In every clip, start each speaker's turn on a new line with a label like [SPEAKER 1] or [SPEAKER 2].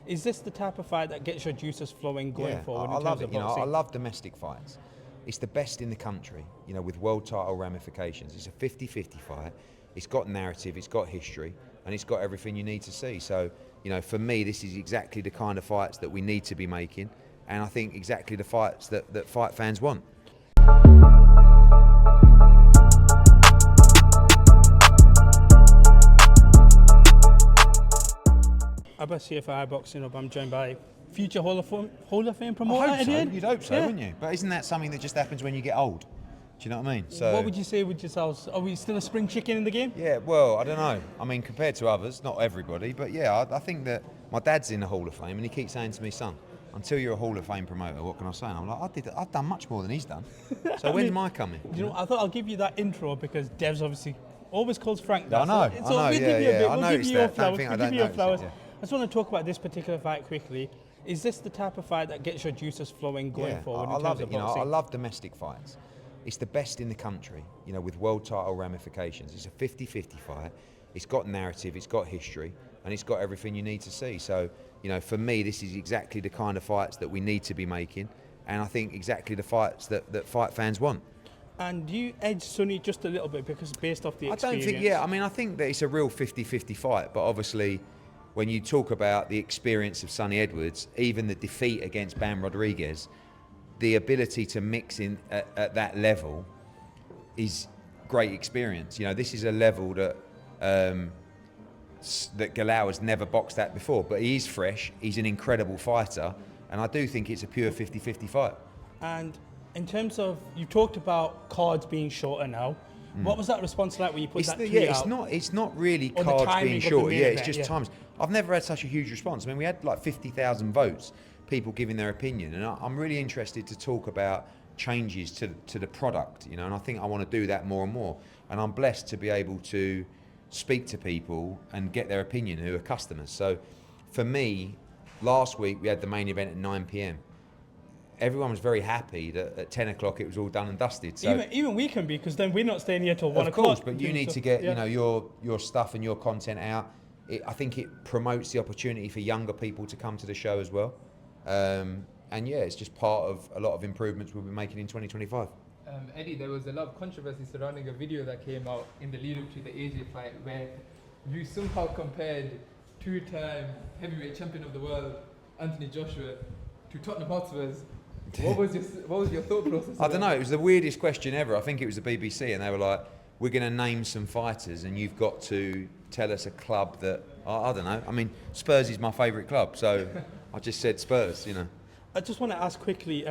[SPEAKER 1] Is this the type of fight that gets your juices flowing going forward?
[SPEAKER 2] I love it.
[SPEAKER 1] Boxing?
[SPEAKER 2] I love domestic fights. It's the best in the country, with world title ramifications. It's a 50-50 fight. It's got narrative, it's got history, and it's got everything you need to see. So, for me, this is exactly the kind of fights that we need to be making, and I think exactly the fights that fight fans want.
[SPEAKER 1] Abbas here for Iboxinghub. I'm joined by future Hall of Fame promoter.
[SPEAKER 2] I hope so.
[SPEAKER 1] Again.
[SPEAKER 2] You'd hope so,
[SPEAKER 1] Yeah.
[SPEAKER 2] wouldn't you? But isn't that something that just happens when you get old? Do you know what I mean? So,
[SPEAKER 1] what would you say with yourselves? Are we still a spring chicken in the game?
[SPEAKER 2] Yeah, well, I don't know. I mean, compared to others, not everybody, but yeah, I think that my dad's in the Hall of Fame, and he keeps saying to me, son, until you're a Hall of Fame promoter, what can I say? And I'm like, I've done much more than he's done. So when's my coming?
[SPEAKER 1] I thought I'll give you that intro because Dev's obviously always calls Frank that.
[SPEAKER 2] I know,
[SPEAKER 1] We'll give you a bit. We'll give you your flowers.
[SPEAKER 2] I
[SPEAKER 1] just want to talk about this particular fight quickly. Is this the type of fight that gets your juices flowing going forward?
[SPEAKER 2] I love it. I love domestic fights. It's the best in the country, with world title ramifications. It's a 50-50 fight. It's got narrative, it's got history, and it's got everything you need to see. So, for me, this is exactly the kind of fights that we need to be making, and I think exactly the fights that fight fans want.
[SPEAKER 1] And do you edge Sonny just a little bit because based off the experience?
[SPEAKER 2] I think that it's a real 50-50 fight, but obviously when you talk about the experience of Sonny Edwards, even the defeat against Bam Rodriguez, the ability to mix in at that level is great experience. This is a level that that Galao has never boxed at before, but he is fresh, he's an incredible fighter, and I do think it's a pure 50-50 fight.
[SPEAKER 1] And in terms of, you talked about cards being shorter now. What was that response like when you put that tweet out?
[SPEAKER 2] It's not really cards being shorter. It's just times. I've never had such a huge response. I mean, we had like 50,000 votes, people giving their opinion, and I'm really interested to talk about changes to the product, and I think I want to do that more and more. And I'm blessed to be able to speak to people and get their opinion who are customers. So for me, last week we had the main event at 9 p.m. Everyone was very happy that at 10 o'clock it was all done and dusted. So
[SPEAKER 1] even we can be, because then we're not staying here till 1 o'clock.
[SPEAKER 2] Of course, but you need to get your stuff and your content out. I think it promotes the opportunity for younger people to come to the show as well. And yeah, it's just part of a lot of improvements we'll be making in 2025.
[SPEAKER 3] Eddie, there was a lot of controversy surrounding a video that came out in the lead-up to the AJ fight where you somehow compared two-time heavyweight champion of the world, Anthony Joshua, to Tottenham Hotspurs. What was your thought process?
[SPEAKER 2] I don't know, it was the weirdest question ever. I think it was the BBC, and they were like, we're going to name some fighters and you've got to tell us a club that, I don't know. I mean, Spurs is my favourite club, so I just said Spurs,
[SPEAKER 1] I just want to ask quickly,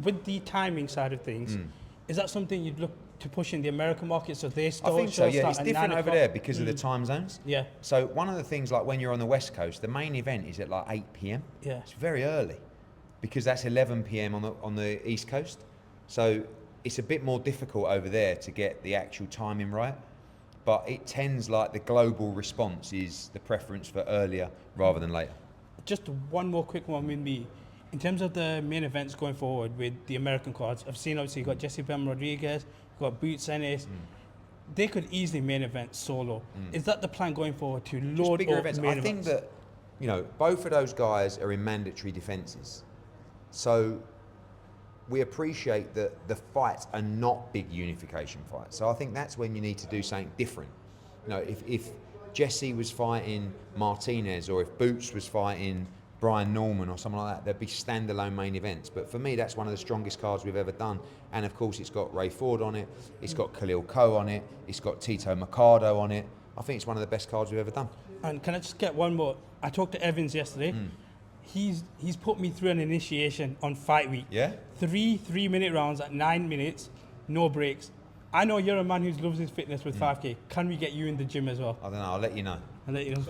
[SPEAKER 1] with the timing side of things, is that something you'd look to push in the American market so they still
[SPEAKER 2] I think so, yeah. It's different over there because of the time zones.
[SPEAKER 1] Yeah.
[SPEAKER 2] So one of the things, like when you're on the West Coast, the main event is at like 8 p.m.
[SPEAKER 1] Yeah.
[SPEAKER 2] It's very early because that's 11 p.m. on the East Coast. So it's a bit more difficult over there to get the actual timing right. But it tends like the global response is the preference for earlier rather than later.
[SPEAKER 1] Just one more quick one with me. In terms of the main events going forward with the American cards, I've seen obviously you've got Jesse Bam Rodriguez, you've got Boots Ennis. They could easily main event solo. Is that the plan going forward to load
[SPEAKER 2] bigger
[SPEAKER 1] up
[SPEAKER 2] events?
[SPEAKER 1] main
[SPEAKER 2] I think that, both of those guys are in mandatory defences. So we appreciate that the fights are not big unification fights. So I think that's when you need to do something different. If Jesse was fighting Martinez or if Boots was fighting Brian Norman or something like that, there'd be standalone main events. But for me, that's one of the strongest cards we've ever done. And of course, it's got Ray Ford on it, it's got Khalil Coe on it, it's got Tito Mercado on it. I think it's one of the best cards we've ever done.
[SPEAKER 1] And can I just get one more? I talked to Evans yesterday. He's put me through an initiation on fight week.
[SPEAKER 2] Yeah?
[SPEAKER 1] 3-minute rounds at 9 minutes, no breaks. I know you're a man who loves his fitness with 5K. Can we get you in the gym as well?
[SPEAKER 2] I don't know, I'll let you know.
[SPEAKER 1] I'll let you know.